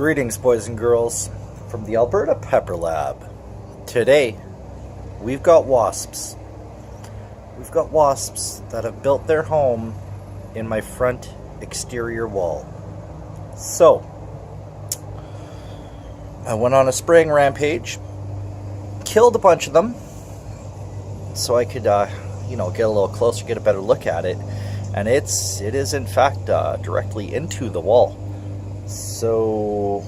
Greetings, boys and girls, from the Alberta Pepper Lab. Today, we've got wasps. We've got wasps that have built their home in my front exterior wall. So, I went on a spraying rampage, killed a bunch of them, so I could, get a little closer, get a better look at it. And it is in fact directly into the wall. So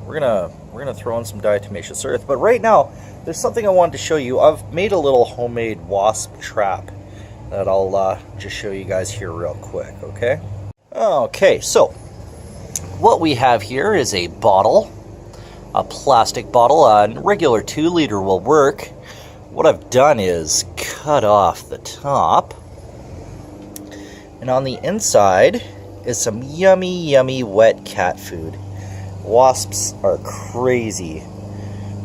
we're gonna throw in some diatomaceous earth. But right now, there's something I wanted to show you. I've made a little homemade wasp trap that I'll just show you guys here real quick. Okay. Okay. So what we have here is a bottle, a plastic bottle. A regular 2-liter will work. What I've done is cut off the top, and on the inside is some yummy wet cat food. Wasps are crazy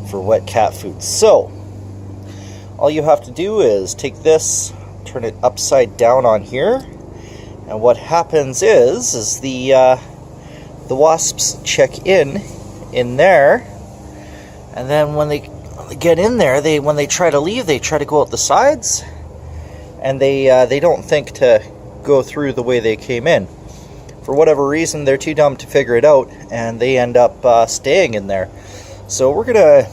for wet cat food. So all you have to do is take this, turn it upside down on here, and what happens is the wasps check in there, and then when they get in there, when they try to leave, they try to go out the sides, and they don't think to go through the way they came in. For whatever reason, they're too dumb to figure it out, and they end up staying in there. So we're gonna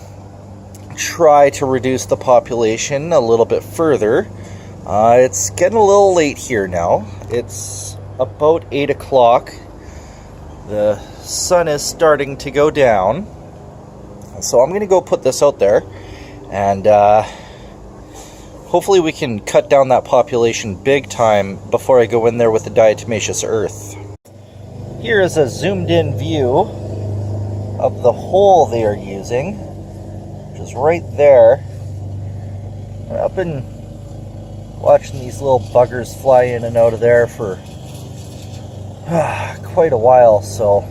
try to reduce the population a little bit further. It's getting a little late here now. It's about 8 o'clock. The sun is starting to go down. So I'm gonna go put this out there, and hopefully we can cut down that population big time before I go in there with the diatomaceous earth. Here is a zoomed in view of the hole they are using, which is right there. I've been watching these little buggers fly in and out of there for quite a while, so...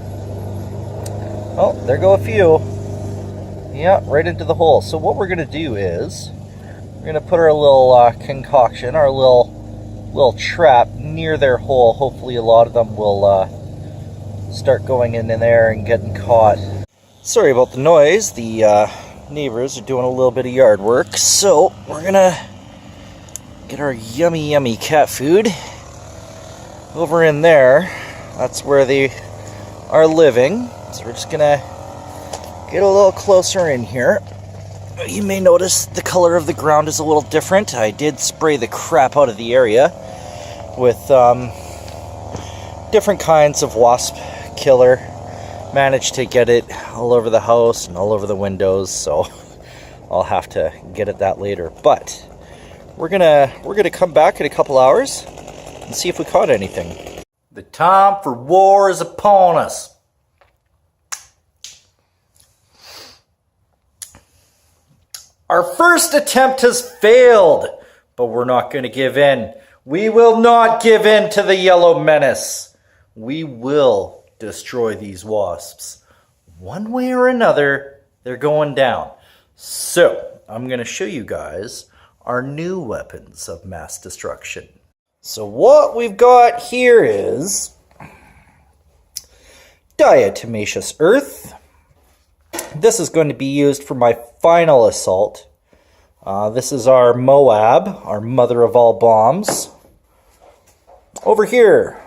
Oh, there go a few. Yeah, right into the hole. So what we're going to do is, we're going to put our little concoction, our little trap near their hole. Hopefully a lot of them will start going in there and getting caught. Sorry about the noise. The neighbors are doing a little bit of yard work. So we're going to get our yummy cat food over in there. That's where they are living. So we're just going to get a little closer in here. You may notice the color of the ground is a little different. I did spray the crap out of the area with different kinds of wasp killer. Managed to get it all over the house and all over the windows, so I'll have to get at that later. But we're gonna come back in a couple hours and see if we caught anything. The time for war is upon us. Our first attempt has failed, but we're not going to give in. We will not give in to the yellow menace. We will destroy these wasps. One way or another, they're going down. So, I'm going to show you guys our new weapons of mass destruction. So what we've got here is diatomaceous earth. This is going to be used for my final assault. This is our Moab, our mother of all bombs. Over here,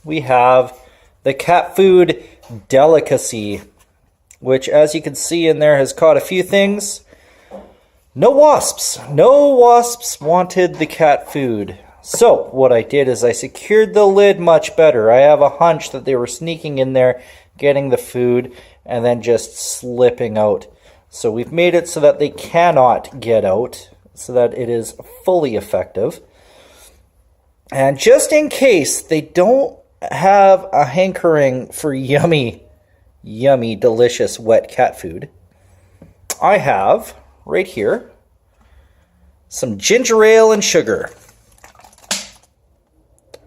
we have the cat food delicacy, which, as you can see in there, has caught a few things. No wasps. No wasps wanted the cat food. So what I did is I secured the lid much better. I have a hunch that they were sneaking in there, getting the food, and then just slipping out. So we've made it so that they cannot get out, so that it is fully effective. And just in case they don't have a hankering for yummy, delicious wet cat food, I have, right here, some ginger ale and sugar.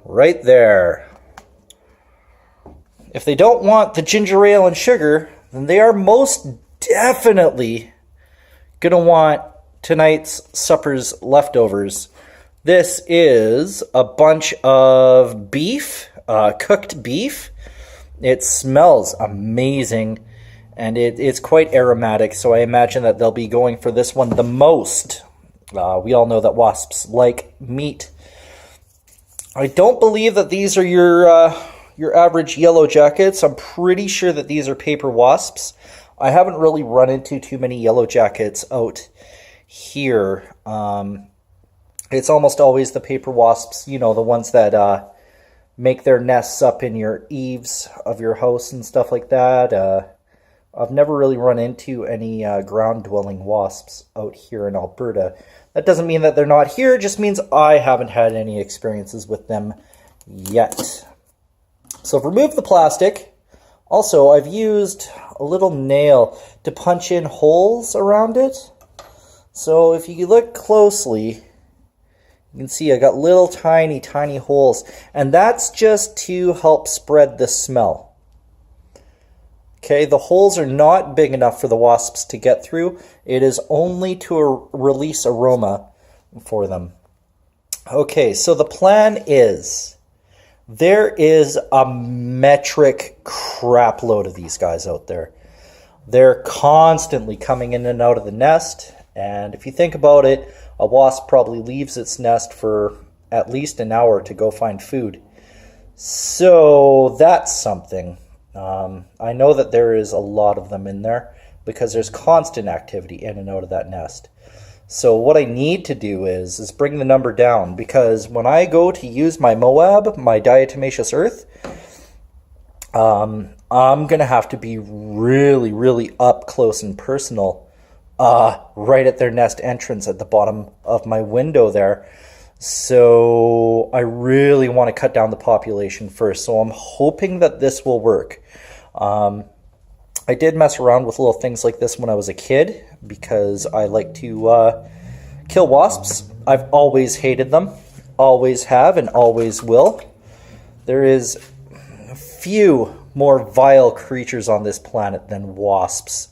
Right there. If they don't want the ginger ale and sugar, then they are most definitely going to want tonight's supper's leftovers. This is a bunch of beef, cooked beef, It smells amazing, and it's quite aromatic, so I imagine that they'll be going for this one the most. We all know that wasps like meat. I don't believe that these are your average yellow jackets. I'm pretty sure that these are paper wasps. I haven't really run into too many yellow jackets out here. It's almost always the paper wasps, you know, the ones that make their nests up in your eaves of your house and stuff like that. I've never really run into any ground-dwelling wasps out here in Alberta. That doesn't mean that they're not here, it just means I haven't had any experiences with them yet. So I've removed the plastic. Also, I've used a little nail to punch in holes around it. So if you look closely, you can see I got little tiny holes, and that's just to help spread the smell. Okay, the holes are not big enough for the wasps to get through. It is only to release aroma for them. Okay, so the plan is, there is a metric crap load of these guys out there. They're constantly coming in and out of the nest, and if you think about it, a wasp probably leaves its nest for at least an hour to go find food. So that's something. I know that there is a lot of them in there because there's constant activity in and out of that nest. So what I need to do is bring the number down, because when I go to use my Moab, my diatomaceous earth, I'm going to have to be really up close and personal right at their nest entrance at the bottom of my window there. So I really want to cut down the population first. So I'm hoping that this will work. I did mess around with little things like this when I was a kid because I like to kill wasps. I've always hated them, always have, and always will. There is few more vile creatures on this planet than wasps.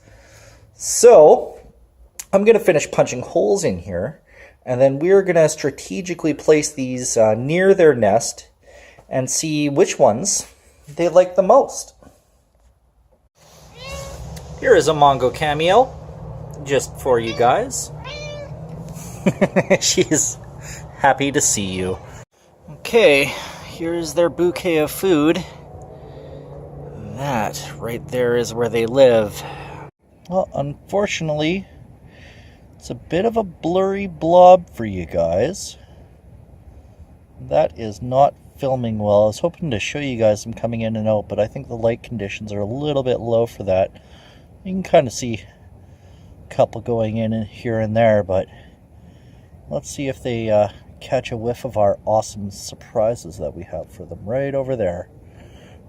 So I'm going to finish punching holes in here, and then we're going to strategically place these near their nest and see which ones they like the most. Here is a Mongo cameo, just for you guys. She's happy to see you. Okay, here's their bouquet of food. That right there is where they live. Well, unfortunately, it's a bit of a blurry blob for you guys. That is not filming well. I was hoping to show you guys them coming in and out, but I think the light conditions are a little bit low for that. You can kind of see a couple going in here and there, but let's see if they catch a whiff of our awesome surprises that we have for them right over there.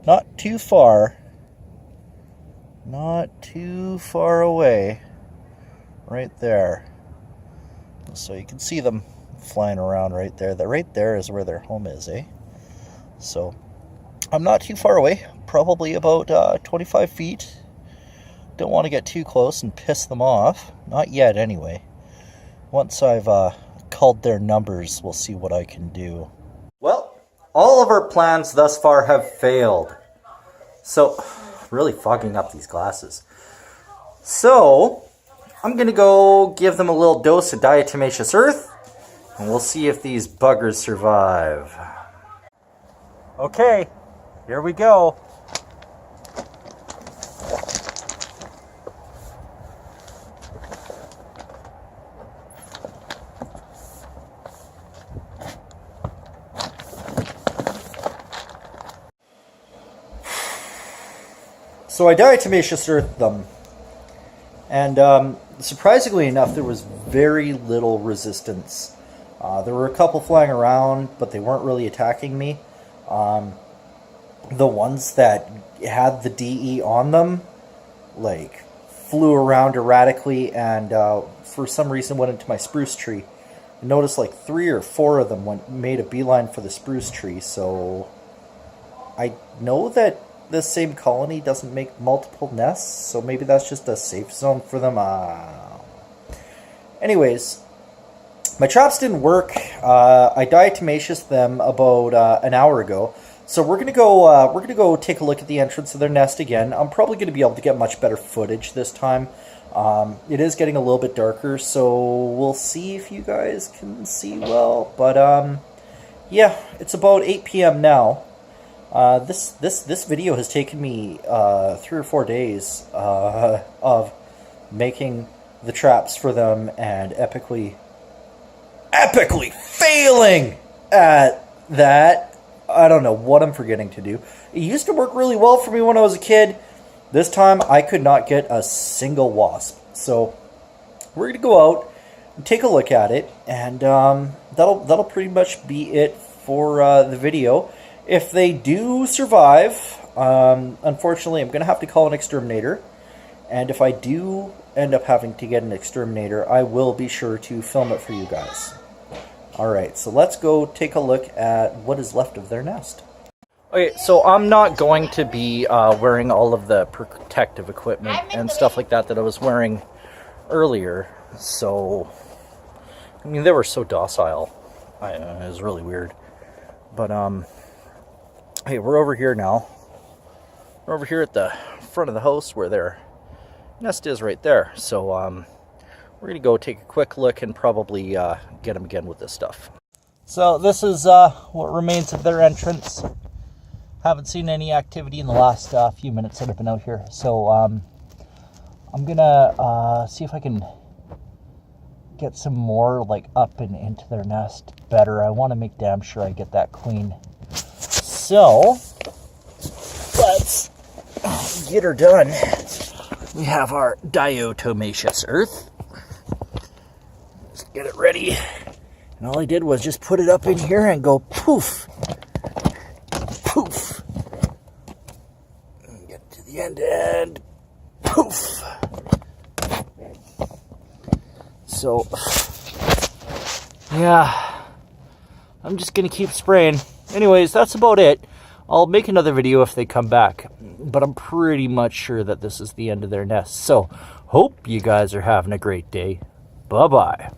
Not too far. Not too far away. Right there. So you can see them flying around right there. That right there is where their home is, eh? So I'm not too far away. Probably about 25 feet. Don't want to get too close and piss them off. Not yet, anyway. Once I've called their numbers, we'll see what I can do. Well, all of our plans thus far have failed. So, really fogging up these glasses. So, I'm going to go give them a little dose of diatomaceous earth, and we'll see if these buggers survive. Okay, here we go. So I diatomaceous earthed them, and surprisingly enough, there was very little resistance. There were a couple flying around, but they weren't really attacking me. The ones that had the DE on them, like, flew around erratically, and for some reason went into my spruce tree. I noticed like 3 or 4 of them made a beeline for the spruce tree, so I know that this same colony doesn't make multiple nests, so maybe that's just a safe zone for them. Anyways, my traps didn't work. I diatomaceous them about an hour ago, So we're gonna go take a look at the entrance of their nest again. I'm probably gonna be able to get much better footage this time. It is getting a little bit darker, so we'll see if you guys can see well. But yeah, it's about 8 p.m. now. This video has taken me 3 or 4 days of making the traps for them and epically failing at that. I don't know what I'm forgetting to do. It used to work really well for me when I was a kid. This time I could not get a single wasp. So we're going to go out and take a look at it, and that'll pretty much be it for the video. If they do survive, unfortunately I'm going to have to call an exterminator. And if I do end up having to get an exterminator, I will be sure to film it for you guys. Alright, so let's go take a look at what is left of their nest. Okay, so I'm not going to be wearing all of the protective equipment and stuff like that I was wearing earlier. So, I mean, they were so docile. It was really weird. But, hey, we're over here now. We're over here at the front of the house where their nest is right there. So, we're going to go take a quick look and probably get them again with this stuff. So this is what remains of their entrance. Haven't seen any activity in the last few minutes that I've been out here. So I'm going to see if I can get some more like up and into their nest better. I want to make damn sure I get that clean. So let's get her done. We have our diatomaceous earth. Let's get it ready. And all I did was just put it up in here and go poof. Poof. And get to the end and poof. So, yeah. I'm just going to keep spraying. Anyways, that's about it. I'll make another video if they come back. But I'm pretty much sure that this is the end of their nest. So, hope you guys are having a great day. Bye-bye.